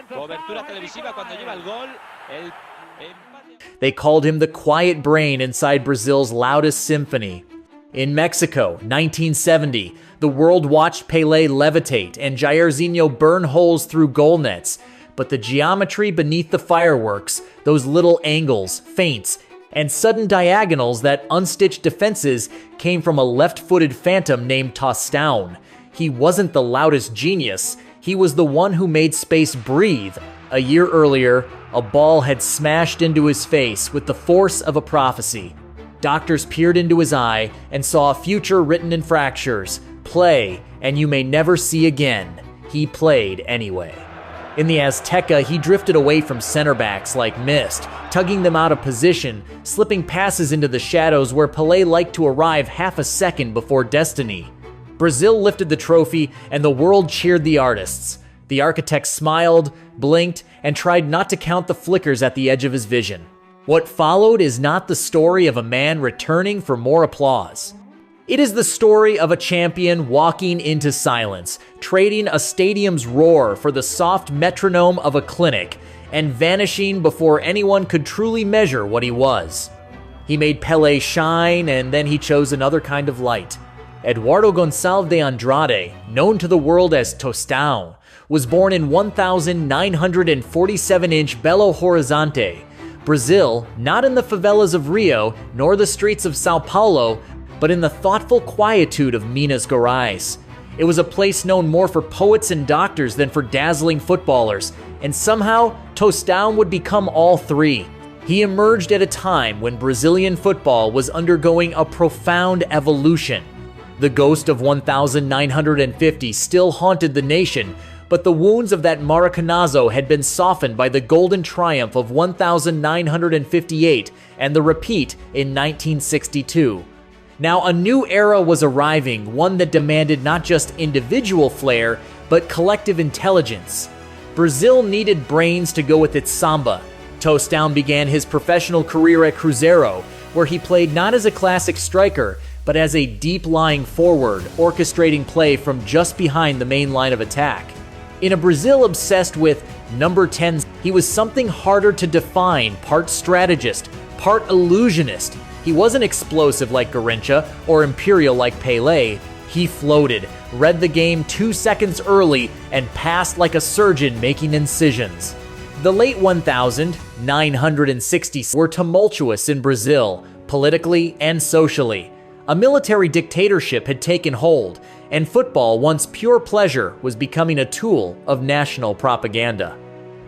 Cobertura televisiva cuando lleva el gol. They called him the quiet brain inside Brazil's loudest symphony. In Mexico, 1970, the world watched Pelé levitate and Jairzinho burn holes through goal nets. But the geometry beneath the fireworks, those little angles, feints, and sudden diagonals that unstitched defenses came from a left-footed phantom named Tostão. He wasn't the loudest genius, he was the one who made space breathe. A year earlier, a ball had smashed into his face with the force of a prophecy. Doctors peered into his eye and saw a future written in fractures. Play, and you may never see again. He played anyway. In the Azteca, he drifted away from center backs like mist, tugging them out of position, slipping passes into the shadows where Pelé liked to arrive half a second before destiny. Brazil lifted the trophy, and the world cheered the artists. The architect smiled, blinked, and tried not to count the flickers at the edge of his vision. What followed is not the story of a man returning for more applause. It is the story of a champion walking into silence, trading a stadium's roar for the soft metronome of a clinic, and vanishing before anyone could truly measure what he was. He made Pelé shine, and then he chose another kind of light. Eduardo Gonçalves de Andrade, known to the world as Tostão, was born in 1,947-inch Belo Horizonte, Brazil, not in the favelas of Rio, nor the streets of Sao Paulo, but in the thoughtful quietude of Minas Gerais. It was a place known more for poets and doctors than for dazzling footballers, and somehow Tostão would become all three. He emerged at a time when Brazilian football was undergoing a profound evolution. The ghost of 1950 still haunted the nation, but the wounds of that Maracanazo had been softened by the golden triumph of 1958 and the repeat in 1962. Now a new era was arriving, one that demanded not just individual flair, but collective intelligence. Brazil needed brains to go with its samba. Tostão began his professional career at Cruzeiro, where he played not as a classic striker, but as a deep-lying forward, orchestrating play from just behind the main line of attack. In a Brazil obsessed with number 10s, he was something harder to define, part strategist, part illusionist. He wasn't explosive like Garrincha or imperial like Pelé. He floated, read the game 2 seconds early, and passed like a surgeon making incisions. The late 1960s were tumultuous in Brazil, politically and socially. A military dictatorship had taken hold, and football, once pure pleasure, was becoming a tool of national propaganda.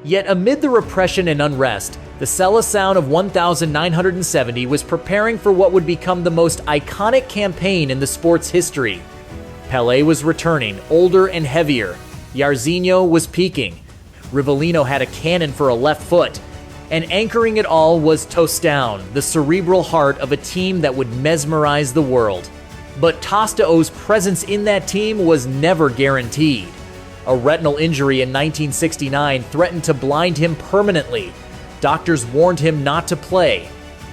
Yet amid the repression and unrest, the Seleção of 1970 was preparing for what would become the most iconic campaign in the sport's history. Pelé was returning, older and heavier. Jairzinho was peaking. Rivellino had a cannon for a left foot. And anchoring it all was Tostão, the cerebral heart of a team that would mesmerize the world. But Tostão's presence in that team was never guaranteed. A retinal injury in 1969 threatened to blind him permanently. Doctors warned him not to play.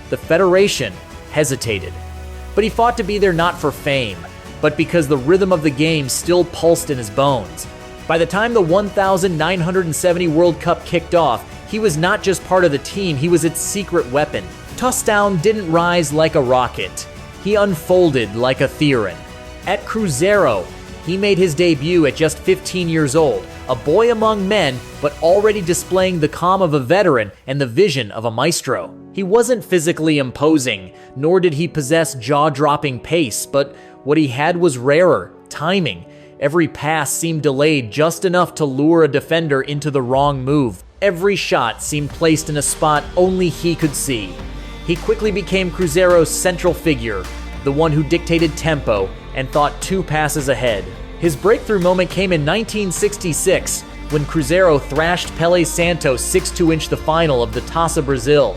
The Federation hesitated. But he fought to be there not for fame, but because the rhythm of the game still pulsed in his bones. By the time the 1970 World Cup kicked off, he was not just part of the team, he was its secret weapon. Tostão didn't rise like a rocket. He unfolded like a theorem. At Cruzeiro, he made his debut at just 15 years old, a boy among men, but already displaying the calm of a veteran and the vision of a maestro. He wasn't physically imposing, nor did he possess jaw-dropping pace, but what he had was rarer, timing. Every pass seemed delayed just enough to lure a defender into the wrong move. Every shot seemed placed in a spot only he could see. He quickly became Cruzeiro's central figure, the one who dictated tempo and thought 2 passes ahead. His breakthrough moment came in 1966 when Cruzeiro thrashed Pelé Santos 6-2 the final of the Taça Brazil.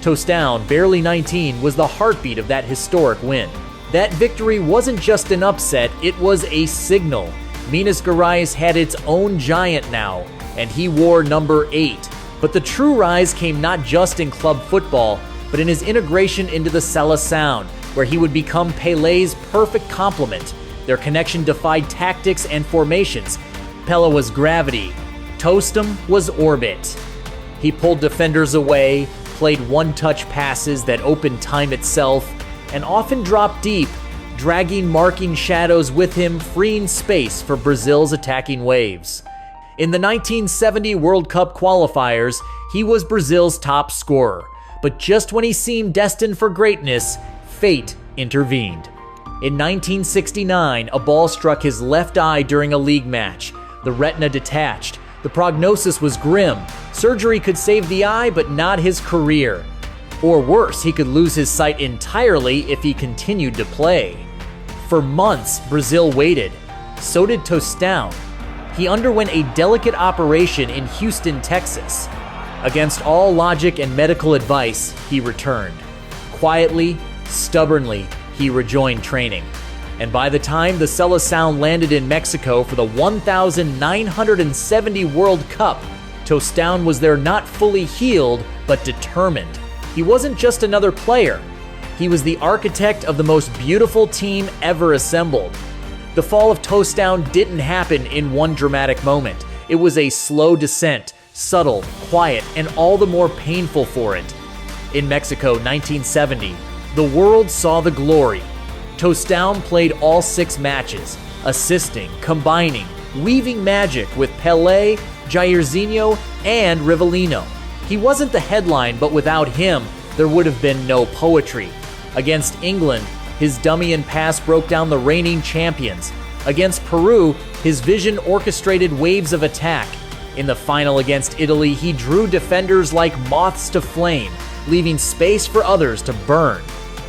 Tostão, barely 19, was the heartbeat of that historic win. That victory wasn't just an upset, it was a signal. Minas Gerais had its own giant now, and he wore number 8. But the true rise came not just in club football, but in his integration into the Seleção, where he would become Pelé's perfect complement. Their connection defied tactics and formations. Pelé was gravity, Tostão was orbit. He pulled defenders away, played one-touch passes that opened time itself, and often dropped deep, dragging marking shadows with him, freeing space for Brazil's attacking waves. In the 1970 World Cup qualifiers, he was Brazil's top scorer, but just when he seemed destined for greatness, fate intervened. In 1969, a ball struck his left eye during a league match. The retina detached. The prognosis was grim. Surgery could save the eye, but not his career. Or worse, he could lose his sight entirely if he continued to play. For months, Brazil waited. So did Tostão. He underwent a delicate operation in Houston, Texas. Against all logic and medical advice, he returned. Quietly, stubbornly, he rejoined training. And by the time the Seleção landed in Mexico for the 1970 World Cup, Tostão was there not fully healed, but determined. He wasn't just another player. He was the architect of the most beautiful team ever assembled. The fall of Tostão didn't happen in one dramatic moment. It was a slow descent, subtle, quiet, and all the more painful for it. In Mexico, 1970, the world saw the glory. Tostão played all 6 matches, assisting, combining, weaving magic with Pelé, Jairzinho, and Rivellino. He wasn't the headline, but without him, there would have been no poetry. Against England, his dummy and pass broke down the reigning champions. Against Peru, his vision orchestrated waves of attack. In the final against Italy, he drew defenders like moths to flame, leaving space for others to burn.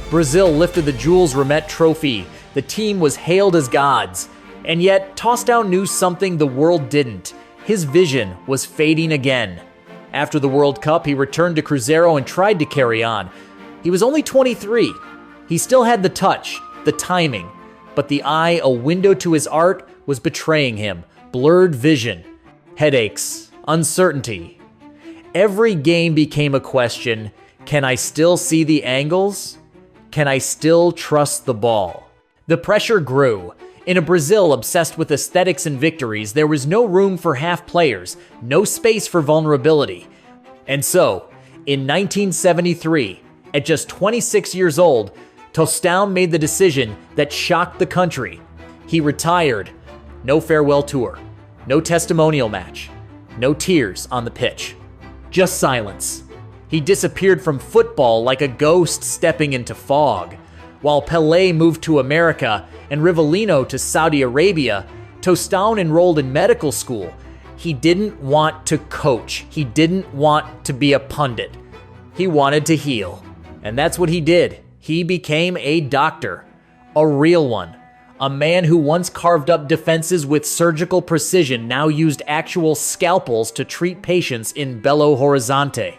Brazil lifted the Jules Rimet trophy. The team was hailed as gods. And yet, Tostão knew something the world didn't. His vision was fading again. After the World Cup, he returned to Cruzeiro and tried to carry on. He was only 23. He still had the touch, the timing, but the eye, a window to his art, was betraying him. Blurred vision, headaches, uncertainty. Every game became a question: can I still see the angles? Can I still trust the ball? The pressure grew. In a Brazil obsessed with aesthetics and victories, there was no room for half players, no space for vulnerability. And so, in 1973, at just 26 years old, Tostão made the decision that shocked the country. He retired. No farewell tour, no testimonial match, no tears on the pitch. Just silence. He disappeared from football like a ghost stepping into fog. While Pelé moved to America and Rivellino to Saudi Arabia, Tostão enrolled in medical school. He didn't want to coach. He didn't want to be a pundit. He wanted to heal. And that's what he did. He became a doctor. A real one. A man who once carved up defenses with surgical precision now used actual scalpels to treat patients in Belo Horizonte.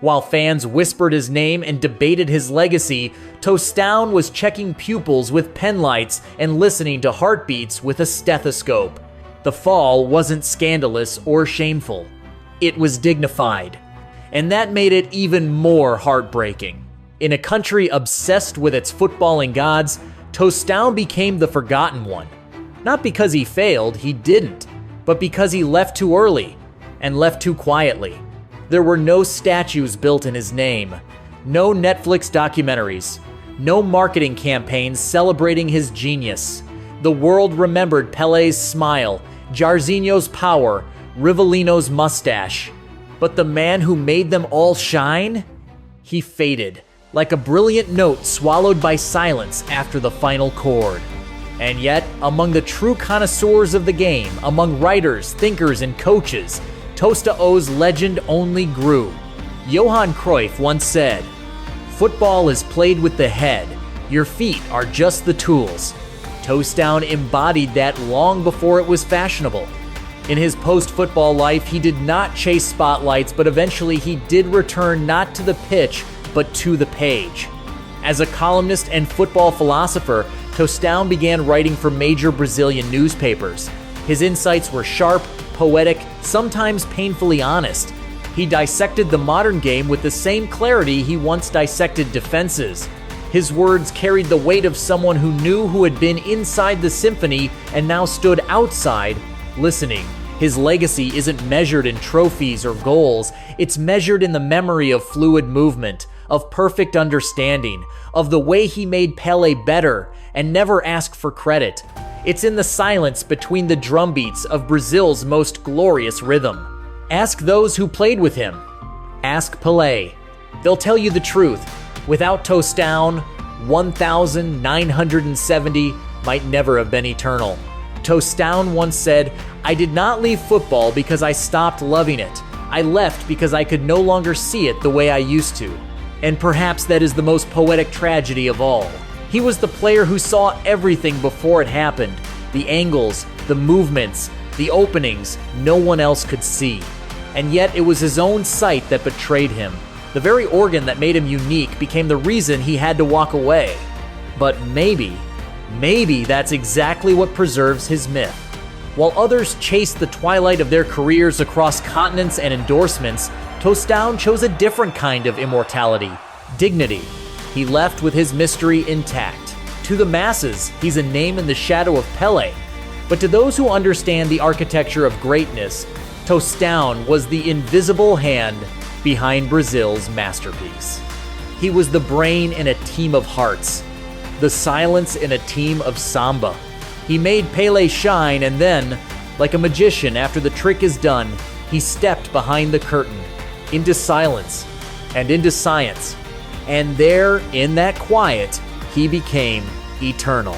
While fans whispered his name and debated his legacy, Tostão was checking pupils with pen lights and listening to heartbeats with a stethoscope. The fall wasn't scandalous or shameful. It was dignified. And that made it even more heartbreaking. In a country obsessed with its footballing gods, Tostão became the forgotten one. Not because he failed, he didn't, but because he left too early and left too quietly. There were no statues built in his name, no Netflix documentaries, no marketing campaigns celebrating his genius. The world remembered Pelé's smile, Jairzinho's power, Rivellino's mustache. But the man who made them all shine? He faded, like a brilliant note swallowed by silence after the final chord. And yet, among the true connoisseurs of the game, among writers, thinkers, and coaches, Tostão's legend only grew. Johan Cruyff once said, "Football is played with the head. Your feet are just the tools." Tostão embodied that long before it was fashionable. In his post-football life, he did not chase spotlights, but eventually he did return not to the pitch, but to the page. As a columnist and football philosopher, Tostão began writing for major Brazilian newspapers. His insights were sharp, poetic, sometimes painfully honest. He dissected the modern game with the same clarity he once dissected defenses. His words carried the weight of someone who knew who had been inside the symphony and now stood outside, listening. His legacy isn't measured in trophies or goals, it's measured in the memory of fluid movement, of perfect understanding, of the way he made Pelé better and never asked for credit. It's in the silence between the drumbeats of Brazil's most glorious rhythm. Ask those who played with him. Ask Pelé. They'll tell you the truth. Without Tostão, 1,970 might never have been eternal. Tostão once said, "I did not leave football because I stopped loving it. I left because I could no longer see it the way I used to." And perhaps that is the most poetic tragedy of all. He was the player who saw everything before it happened. The angles, the movements, the openings no one else could see. And yet it was his own sight that betrayed him. The very organ that made him unique became the reason he had to walk away. But maybe that's exactly what preserves his myth. While others chased the twilight of their careers across continents and endorsements, Tostão chose a different kind of immortality, dignity. He left with his mystery intact. To the masses, he's a name in the shadow of Pelé. But to those who understand the architecture of greatness, Tostão was the invisible hand behind Brazil's masterpiece. He was the brain in a team of hearts, the silence in a team of samba. He made Pelé shine, and then, like a magician after the trick is done, he stepped behind the curtain, into silence, and into science. And there, in that quiet, he became eternal.